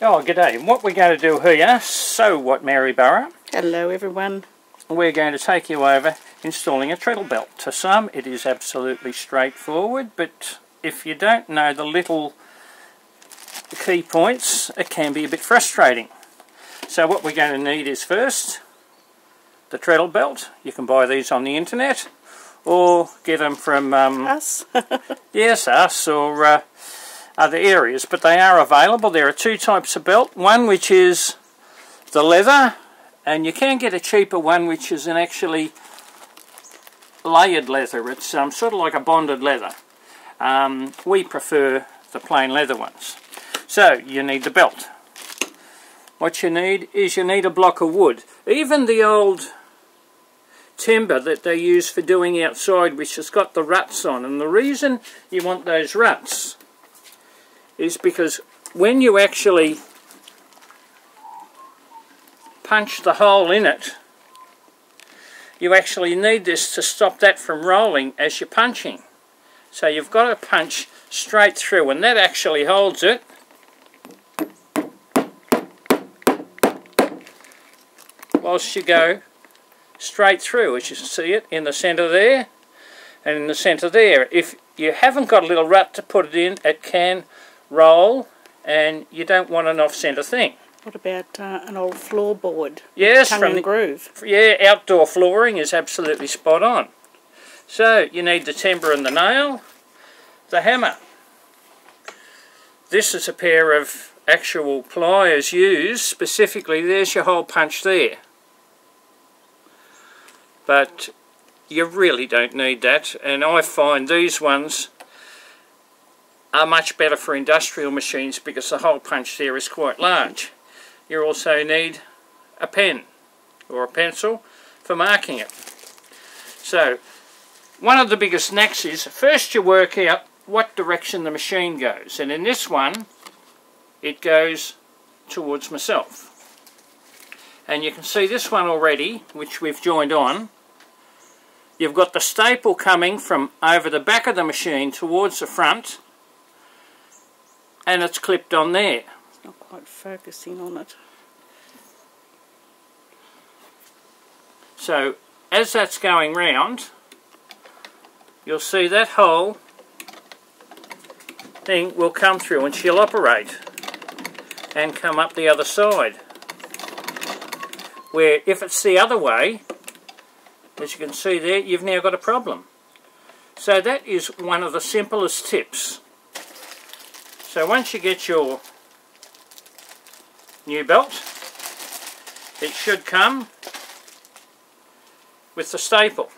Oh, g'day. And what we're going to do here, so what, Maryborough? Hello everyone. We're going to take you over installing a treadle belt. To some it is absolutely straightforward, but if you don't know the little key points, it can be a bit frustrating. So what we're going to need is first the treadle belt. You can buy these on the internet or get them from Us? yes, us, or other areas, but they are available. There are two types of belt, one which is the leather, and you can get a cheaper one which is an actually layered leather. It's sort of like a bonded leather. We prefer the plain leather ones. So you need the belt. What you need is a block of wood. Even the old timber that they use for doing outside, which has got the ruts on, and the reason you want those ruts is because when you actually punch the hole in it, you actually need this to stop that from rolling as you're punching. So you've got to punch straight through, and that actually holds it. Whilst you go straight through, as you can see it in the centre there and in the centre there. If you haven't got a little rut to put it in, it can roll, and you don't want an off-centre thing. What about an old floorboard? Yes, tongue and groove. Yeah, outdoor flooring is absolutely spot on. So you need the timber and the nail, the hammer. This is a pair of actual pliers used specifically. There's your hole punch there. But you really don't need that, and I find these ones are much better for industrial machines because the hole punch there is quite large. You also need a pen or a pencil for marking it. So one of the biggest knacks is first you work out what direction the machine goes, and in this one it goes towards myself. And you can see this one already, which we've joined on. You've got the staple coming from over the back of the machine towards the front, and it's clipped on there. It's not quite focusing on it. So as that's going round, you'll see that whole thing will come through, and she'll operate and come up the other side. Where if it's the other way, as you can see there, you've now got a problem. So that is one of the simplest tips. So once you get your new belt, it should come with the staple.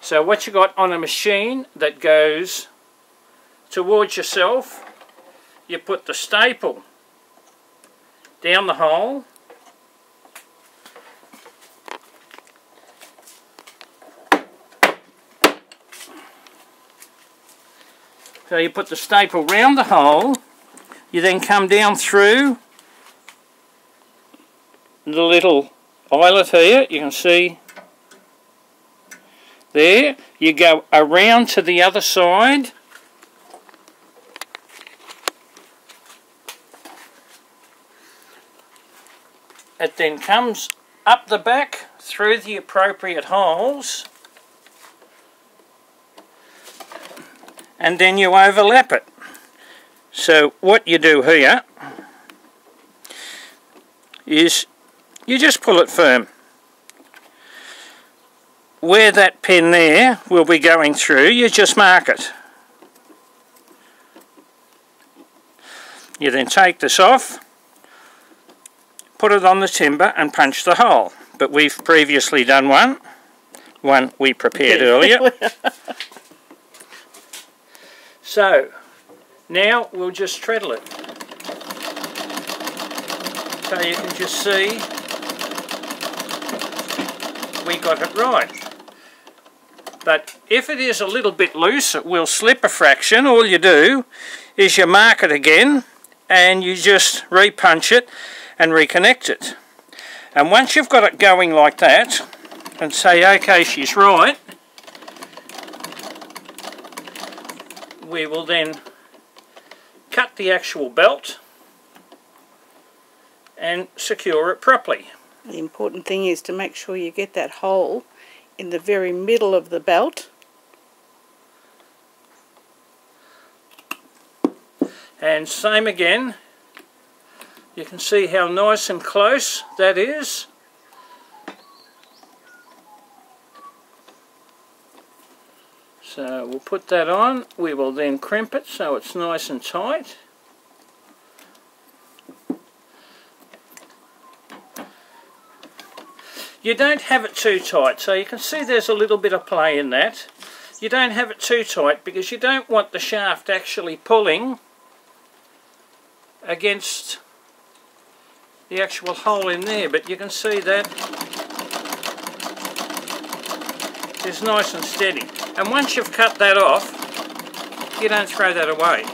So what you got on a machine that goes towards yourself, you put the staple down the hole, so you put the staple round the hole, you then come down through the little eyelet here, you can see there, you go around to the other side, it then comes up the back through the appropriate holes, and then you overlap it. So what you do here is you just pull it firm. Where that pin there will be going through, you just mark it. You then take this off, put it on the timber and punch the hole. But we've previously done one we prepared earlier. So, now we'll just treadle it. So you can just see we got it right. But if it is a little bit loose, it will slip a fraction. All you do is you mark it again and you just re-punch it and reconnect it. And once you've got it going like that and say, okay, she's right, we will then cut the actual belt and secure it properly. The important thing is to make sure you get that hole in the very middle of the belt. And same again. You can see how nice and close that is. So we'll put that on. We will then crimp it so it's nice and tight. You don't have it too tight, so you can see there's a little bit of play in that. You don't have it too tight because you don't want the shaft actually pulling against the actual hole in there, but you can see that it's nice and steady. And once you've cut that off, you don't throw that away.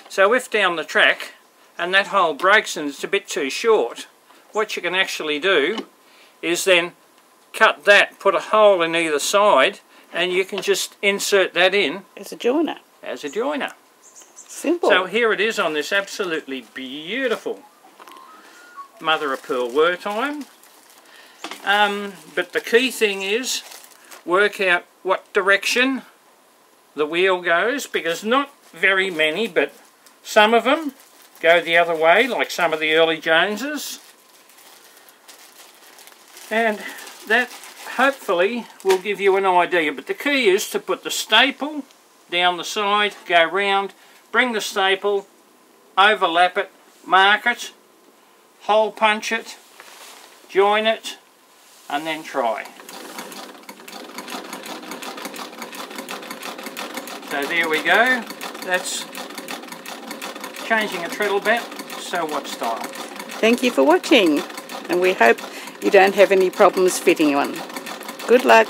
So if down the track and that hole breaks and it's a bit too short, what you can actually do is then cut that, put a hole in either side, and you can just insert that in As a joiner. as a joiner. Simple. So here it is on this absolutely beautiful mother of pearl work iron. But the key thing is work out what direction the wheel goes, because not very many, but some of them go the other way, like some of the early Joneses. And that hopefully will give you an idea. But the key is to put the staple down the side, go round, bring the staple, overlap it, mark it, hole punch it, join it, and then try. So there we go. That's changing a treadle bit, so what style. Thank you for watching, and we hope you don't have any problems fitting one. Good luck.